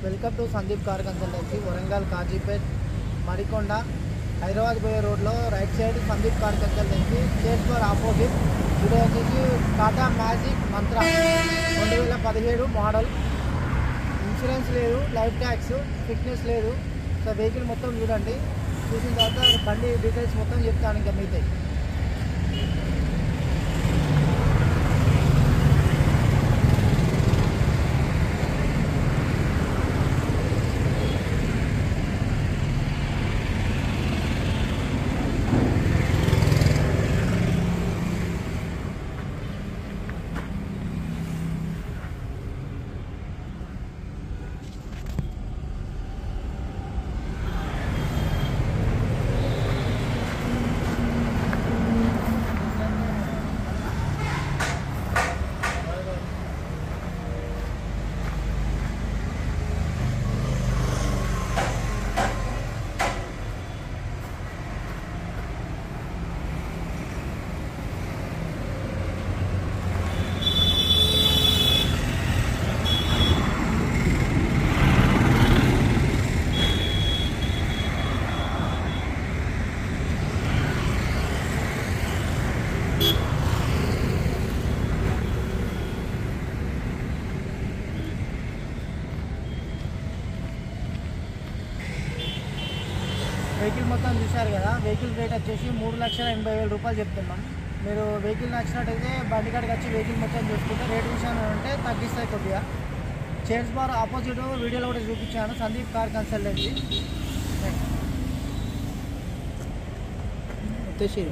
Welcome to Sandeep car consultancy, Warangal, Kazipet, Marikonda, Hyderabad పోయే రోడ్లో right side Sandeep car consultancy, chairs bar opposite. ఇది వచ్చేసి Tata magic mantra 2017 model. Insurance లేదు, లైఫ్ ట్యాక్స్, ఫిట్నెస్ లేదు. సో వెహికల్ మొత్తం చూడండి, చూసిన తర్వాత బండి డీటెయిల్స్ మొత్తం చెప్తాను. ఇంకా మిగతాయి వెహికల్ మొత్తం చూశారు కదా. వెహికల్ రేట్ వచ్చేసి 3,80,000 రూపాయలు చెప్తున్నాం. మీరు వెహికల్ నచ్చినట్టయితే బండి కాడికి వచ్చి వెహికల్ మొత్తం చూసుకుంటే రేట్ విషయాన్ని అంటే తగ్గిస్తాయి కొద్దిగా. చేర్స్ బార్ ఆపోజిట్ వీడియోలో కూడా చూపించాను, సందీప్ కార్ కన్సల్టెన్సీ వచ్చేసి.